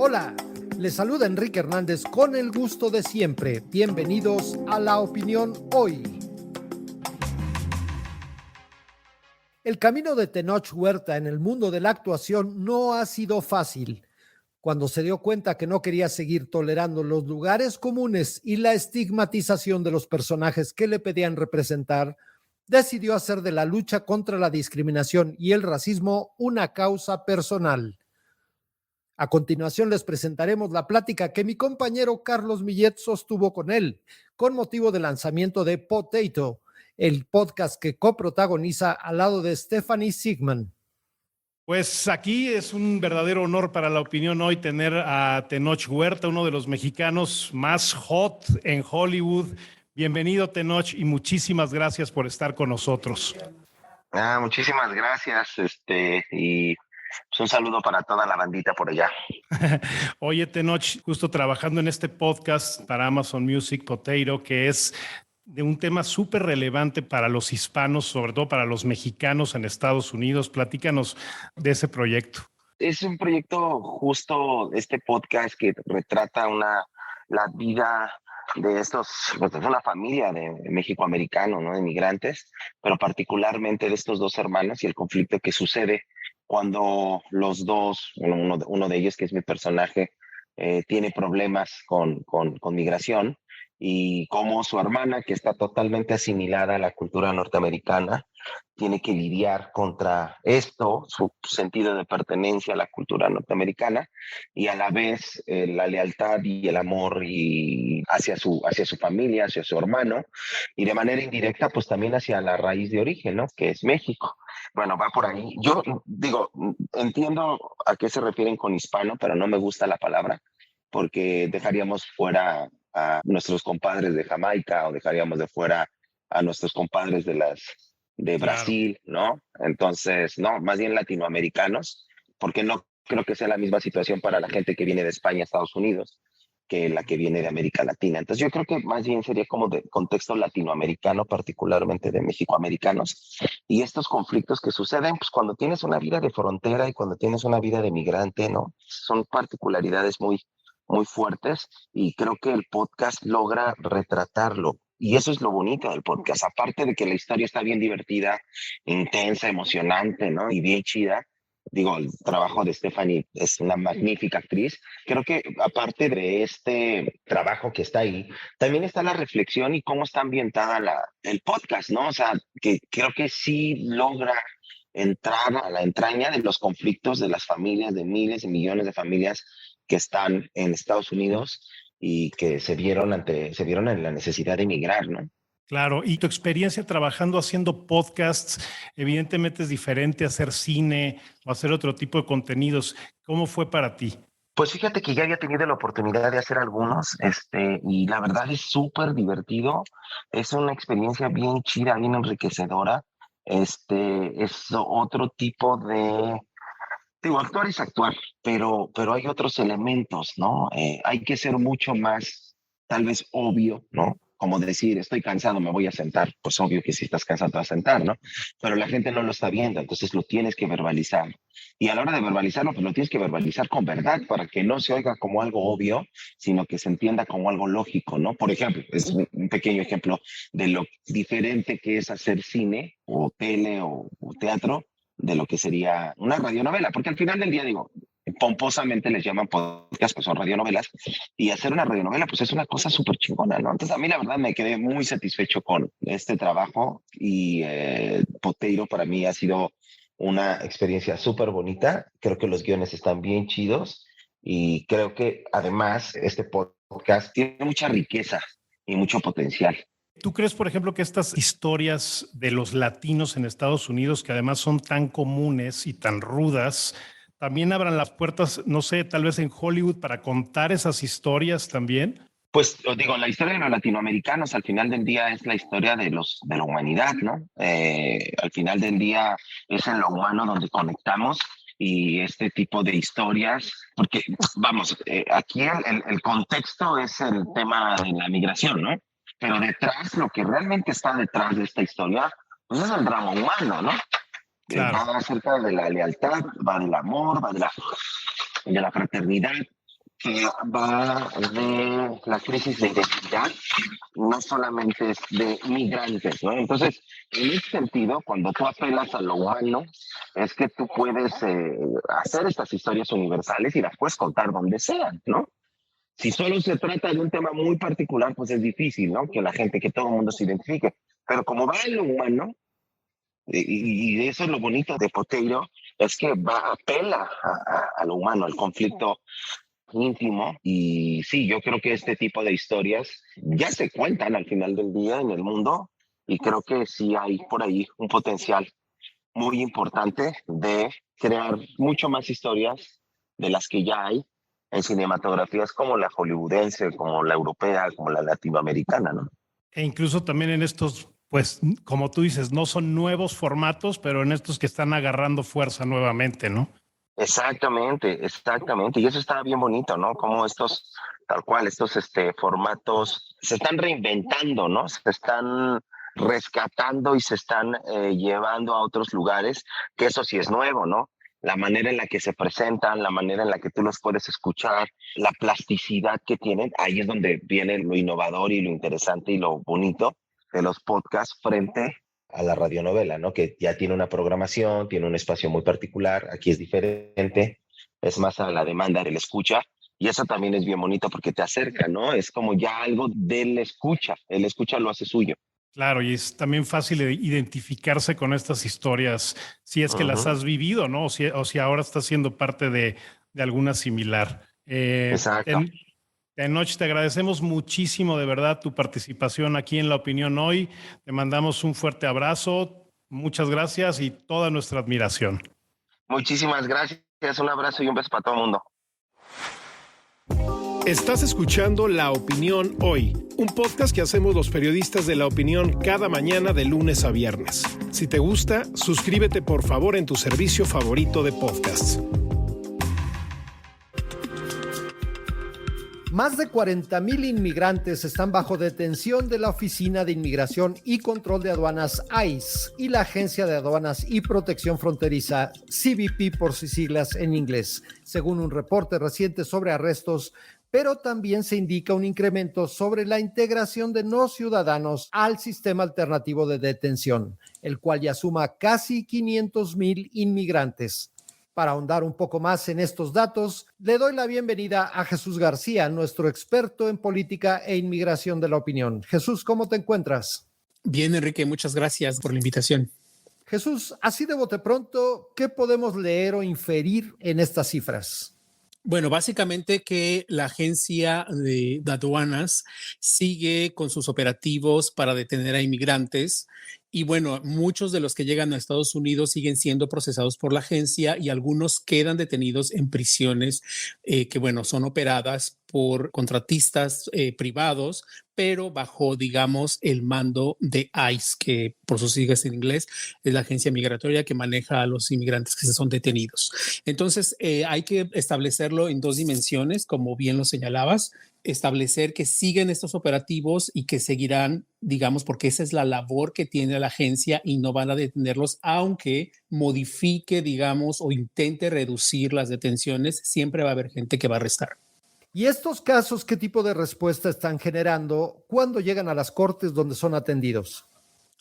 Hola, les saluda Enrique Hernández con el gusto de siempre. Bienvenidos a La Opinión Hoy. El camino de Tenoch Huerta en el mundo de la actuación no ha sido fácil. Cuando se dio cuenta que no quería seguir tolerando los lugares comunes y la estigmatización de los personajes que le pedían representar, decidió hacer de la lucha contra la discriminación y el racismo una causa personal. A continuación les presentaremos la plática que mi compañero Carlos Millet sostuvo con él, con motivo del lanzamiento de Potato, el podcast que coprotagoniza al lado de Stephanie Sigman. Pues aquí es un verdadero honor para La Opinión Hoy tener a Tenoch Huerta, uno de los mexicanos más hot en Hollywood. Bienvenido, Tenoch, y muchísimas gracias por estar con nosotros. Muchísimas gracias, y pues un saludo para toda la bandita por allá. Oye, Tenoch, justo trabajando en este podcast para Amazon Music, Potato, que es de un tema súper relevante para los hispanos, sobre todo para los mexicanos en Estados Unidos. Platícanos de ese proyecto. Es un proyecto justo, este podcast que retrata la vida de pues, de una familia de mexicoamericano, ¿no? De migrantes, pero particularmente de estos dos hermanos y el conflicto que sucede cuando los dos, uno de ellos, que es mi personaje, tiene problemas con migración, y cómo su hermana, que está totalmente asimilada a la cultura norteamericana, tiene que lidiar contra esto, su sentido de pertenencia a la cultura norteamericana, y a la vez la lealtad y el amor hacia su familia, hacia su hermano, y de manera indirecta, pues también hacia la raíz de origen, ¿no? Que es México. Bueno, va por ahí. Yo digo, entiendo a qué se refieren con hispano, pero no me gusta la palabra, porque dejaríamos fuera a nuestros compadres de Jamaica o dejaríamos de fuera a nuestros compadres de Brasil, ¿no? Entonces, no, más bien latinoamericanos, porque no creo que sea la misma situación para la gente que viene de España a Estados Unidos que la que viene de América Latina. Entonces yo creo que más bien sería como de contexto latinoamericano, particularmente de mexicoamericanos, y estos conflictos que suceden pues cuando tienes una vida de frontera y cuando tienes una vida de migrante, ¿no? Son particularidades muy fuertes, y creo que el podcast logra retratarlo. Y eso es lo bonito del podcast, aparte de que la historia está bien divertida, intensa, emocionante, ¿no? Y bien chida. Digo, el trabajo de Stephanie es una magnífica actriz. Creo que aparte de este trabajo que está ahí, también está la reflexión y cómo está ambientada el podcast, ¿no? O sea, que creo que sí logra entrar a la entraña de los conflictos de las familias, de miles y millones de familias que están en Estados Unidos y que se vieron en la necesidad de emigrar, ¿no? Claro, y tu experiencia trabajando haciendo podcasts, evidentemente es diferente a hacer cine o hacer otro tipo de contenidos. ¿Cómo fue para ti? Pues fíjate que ya había tenido la oportunidad de hacer algunos, y la verdad es súper divertido. Es una experiencia bien chida, bien enriquecedora. Es otro tipo digo, actuar es actuar, pero hay otros elementos, ¿no? Hay que ser mucho más, tal vez obvio, ¿no? Como decir, estoy cansado, me voy a sentar. Pues obvio que si estás cansado te vas a sentar, ¿no? Pero la gente no lo está viendo, entonces lo tienes que verbalizar. Y a la hora de verbalizarlo, pues lo tienes que verbalizar con verdad para que no se oiga como algo obvio, sino que se entienda como algo lógico, ¿no? Por ejemplo, es un pequeño ejemplo de lo diferente que es hacer cine o tele o teatro de lo que sería una radionovela, porque al final del día, digo, pomposamente les llaman podcast, pues son radionovelas, y hacer una radionovela, pues es una cosa súper chingona, ¿no? Entonces a mí la verdad me quedé muy satisfecho con este trabajo, y Poteiro para mí ha sido una experiencia súper bonita. Creo que los guiones están bien chidos, y creo que además este podcast tiene mucha riqueza y mucho potencial. ¿Tú crees, por ejemplo, que estas historias de los latinos en Estados Unidos, que además son tan comunes y tan rudas, también abran las puertas, no sé, tal vez en Hollywood para contar esas historias también? Pues os digo, la historia de los latinoamericanos al final del día es la historia de la humanidad, ¿no? Al final del día es en lo humano donde conectamos, y este tipo de historias, porque vamos, aquí el contexto es el tema de la migración, ¿no? Pero detrás, lo que realmente está detrás de esta historia, pues es el drama humano, ¿no? Claro. Va acerca de la lealtad, va del amor, va de la fraternidad, que va de la crisis de identidad, no solamente es de migrantes, ¿no? Entonces, en ese sentido, cuando tú apelas a lo humano, es que tú puedes hacer estas historias universales y las puedes contar donde sean, ¿no? Si solo se trata de un tema muy particular, pues es difícil, ¿no? Que la gente, que todo el mundo se identifique. Pero como va en lo humano, y eso es lo bonito de Poteiro, es que apela a lo humano, al conflicto íntimo. Y sí, yo creo que este tipo de historias ya se cuentan al final del día en el mundo, y creo que sí hay por ahí un potencial muy importante de crear mucho más historias de las que ya hay en cinematografías como la hollywoodense, como la europea, como la latinoamericana, ¿no? E incluso también en estos, pues, como tú dices, no son nuevos formatos, pero en estos que están agarrando fuerza nuevamente, ¿no? Exactamente, exactamente. Y eso está bien bonito, ¿no? Como estos, tal cual, estos formatos se están reinventando, ¿no? Se están rescatando y se están llevando a otros lugares, que eso sí es nuevo, ¿no? La manera en la que se presentan, la manera en la que tú los puedes escuchar, la plasticidad que tienen, ahí es donde viene lo innovador y lo interesante y lo bonito de los podcasts frente a la radionovela, ¿no? Que ya tiene una programación, tiene un espacio muy particular, aquí es diferente, es más a la demanda del escucha, y eso también es bien bonito porque te acerca, ¿no? Es como ya algo del escucha, el escucha lo hace suyo. Claro, y es también fácil de identificarse con estas historias si es que las has vivido, ¿no? O si ahora estás siendo parte de alguna similar. Exacto. Tenoch, te agradecemos muchísimo de verdad tu participación aquí en La Opinión Hoy. Te mandamos un fuerte abrazo, muchas gracias y toda nuestra admiración. Muchísimas gracias, un abrazo y un beso para todo el mundo. Estás escuchando La Opinión Hoy, un podcast que hacemos los periodistas de La Opinión cada mañana de lunes a viernes. Si te gusta, suscríbete por favor en tu servicio favorito de podcasts. Más de 40,000 inmigrantes están bajo detención de la Oficina de Inmigración y Control de Aduanas ICE y la Agencia de Aduanas y Protección Fronteriza, CBP por sus siglas en inglés, según un reporte reciente sobre arrestos, pero también se indica un incremento sobre la integración de no ciudadanos al sistema alternativo de detención, el cual ya suma casi 500,000 inmigrantes. Para ahondar un poco más en estos datos, le doy la bienvenida a Jesús García, nuestro experto en política e inmigración de La Opinión. Jesús, ¿cómo te encuentras? Bien, Enrique, muchas gracias por la invitación. Jesús, así de bote pronto, ¿qué podemos leer o inferir en estas cifras? Bueno, básicamente que la agencia de aduanas sigue con sus operativos para detener a inmigrantes. Y bueno, muchos de los que llegan a Estados Unidos siguen siendo procesados por la agencia y algunos quedan detenidos en prisiones que, bueno, son operadas por contratistas privados, pero bajo, digamos, el mando de ICE, que por sus siglas en inglés es la agencia migratoria que maneja a los inmigrantes que se son detenidos. Entonces, hay que establecerlo en dos dimensiones, como bien lo señalabas, establecer que siguen estos operativos y que seguirán, digamos, porque esa es la labor que tiene la agencia y no van a detenerlos, aunque modifique, digamos, o intente reducir las detenciones, siempre va a haber gente que va a arrestar. ¿Y estos casos qué tipo de respuesta están generando cuando llegan a las cortes donde son atendidos?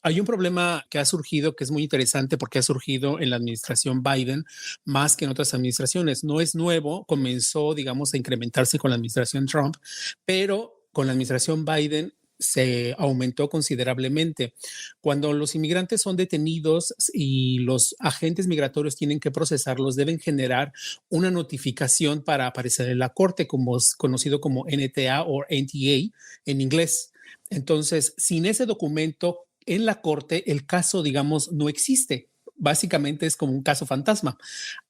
Hay un problema que ha surgido que es muy interesante porque ha surgido en la administración Biden más que en otras administraciones. No es nuevo, comenzó, digamos, a incrementarse con la administración Trump, pero con la administración Biden se aumentó considerablemente. Cuando los inmigrantes son detenidos y los agentes migratorios tienen que procesarlos, deben generar una notificación para aparecer en la corte, como es conocido como NTA o NTA en inglés. Entonces, sin ese documento en la corte, el caso, digamos, no existe. Básicamente es como un caso fantasma,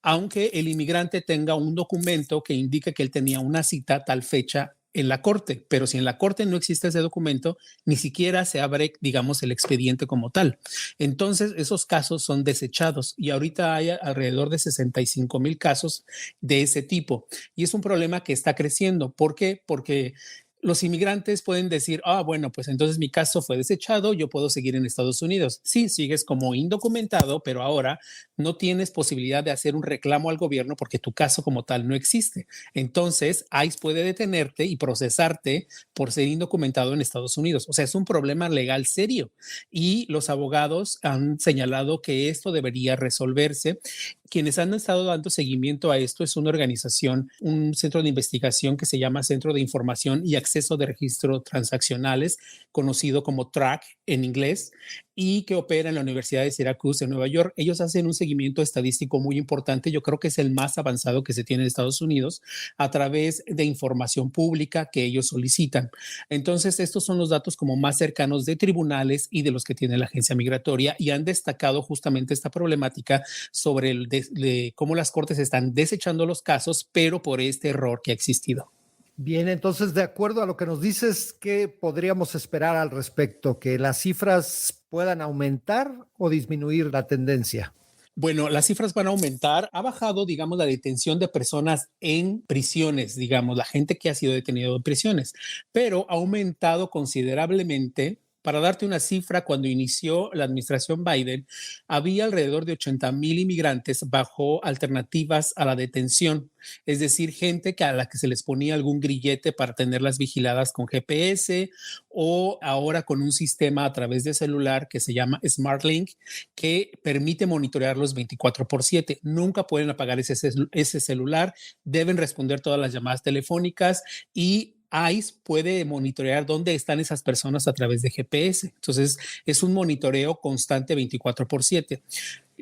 aunque el inmigrante tenga un documento que indica que él tenía una cita a tal fecha en la corte, pero si en la corte no existe ese documento, ni siquiera se abre, digamos, el expediente como tal. Entonces, esos casos son desechados y ahorita hay alrededor de 65,000 casos de ese tipo y es un problema que está creciendo. ¿Por qué? Porque los inmigrantes pueden decir, bueno, pues entonces mi caso fue desechado, yo puedo seguir en Estados Unidos. Sí, sigues como indocumentado, pero ahora no tienes posibilidad de hacer un reclamo al gobierno porque tu caso como tal no existe. Entonces, ICE puede detenerte y procesarte por ser indocumentado en Estados Unidos. O sea, es un problema legal serio y los abogados han señalado que esto debería resolverse. Quienes han estado dando seguimiento a esto es una organización, un centro de investigación que se llama Centro de Información y Acceso de Registro Transaccionales, conocido como TRAC en inglés, y que opera en la Universidad de Syracuse en Nueva York. Ellos hacen un seguimiento estadístico muy importante, yo creo que es el más avanzado que se tiene en Estados Unidos, a través de información pública que ellos solicitan. Entonces, estos son los datos como más cercanos de tribunales y de los que tiene la agencia migratoria, y han destacado justamente esta problemática sobre de cómo las cortes están desechando los casos, pero por este error que ha existido. Bien, entonces, de acuerdo a lo que nos dices, ¿qué podríamos esperar al respecto? ¿Que las cifras puedan aumentar o disminuir la tendencia? Bueno, las cifras van a aumentar. Ha bajado, digamos, la detención de personas en prisiones, digamos, la gente que ha sido detenida en prisiones, pero ha aumentado considerablemente. Para darte una cifra, cuando inició la administración Biden, había alrededor de 80,000 inmigrantes bajo alternativas a la detención, es decir, gente a la que se les ponía algún grillete para tenerlas vigiladas con GPS o ahora con un sistema a través de celular que se llama SmartLink, que permite monitorearlos 24/7. Nunca pueden apagar ese celular, deben responder todas las llamadas telefónicas y ICE puede monitorear dónde están esas personas a través de GPS. Entonces, es un monitoreo constante 24/7.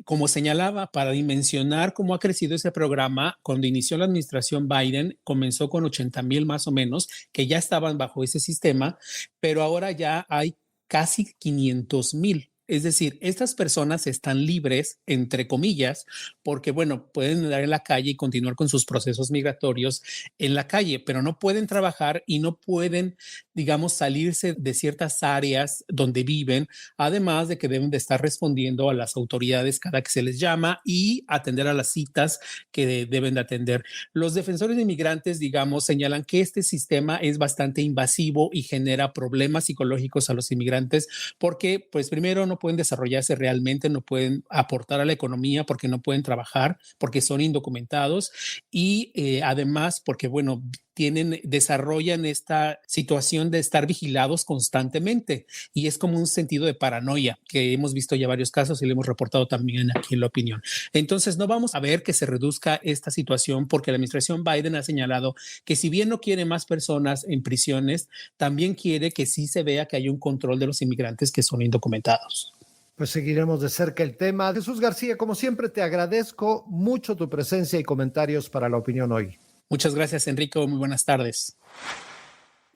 Como señalaba, para dimensionar cómo ha crecido ese programa, cuando inició la administración Biden, comenzó con 80,000 más o menos, que ya estaban bajo ese sistema, pero ahora ya hay casi 500,000. Es decir, estas personas están libres, entre comillas, porque, bueno, pueden andar en la calle y continuar con sus procesos migratorios en la calle, pero no pueden trabajar y no pueden, digamos, salirse de ciertas áreas donde viven, además de que deben de estar respondiendo a las autoridades cada que se les llama y atender a las citas que deben de atender. Los defensores de inmigrantes, digamos, señalan que este sistema es bastante invasivo y genera problemas psicológicos a los inmigrantes porque, pues, primero no pueden desarrollarse realmente, no pueden aportar a la economía porque no pueden trabajar, porque son indocumentados y además porque, bueno, desarrollan esta situación de estar vigilados constantemente y es como un sentido de paranoia que hemos visto ya varios casos y lo hemos reportado también aquí en La Opinión. Entonces no vamos a ver que se reduzca esta situación porque la administración Biden ha señalado que si bien no quiere más personas en prisiones, también quiere que sí se vea que hay un control de los inmigrantes que son indocumentados. Pues seguiremos de cerca el tema. Jesús García, como siempre, te agradezco mucho tu presencia y comentarios para La Opinión hoy. Muchas gracias, Enrico. Muy buenas tardes.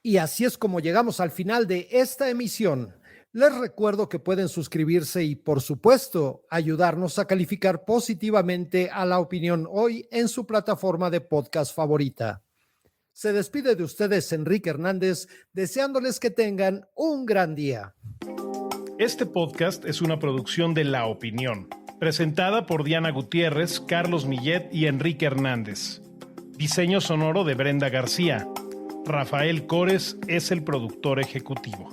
Y así es como llegamos al final de esta emisión. Les recuerdo que pueden suscribirse y, por supuesto, ayudarnos a calificar positivamente a La Opinión hoy en su plataforma de podcast favorita. Se despide de ustedes Enrique Hernández, deseándoles que tengan un gran día. Este podcast es una producción de La Opinión, presentada por Diana Gutiérrez, Carlos Millet y Enrique Hernández. Diseño sonoro de Brenda García. Rafael Cores es el productor ejecutivo.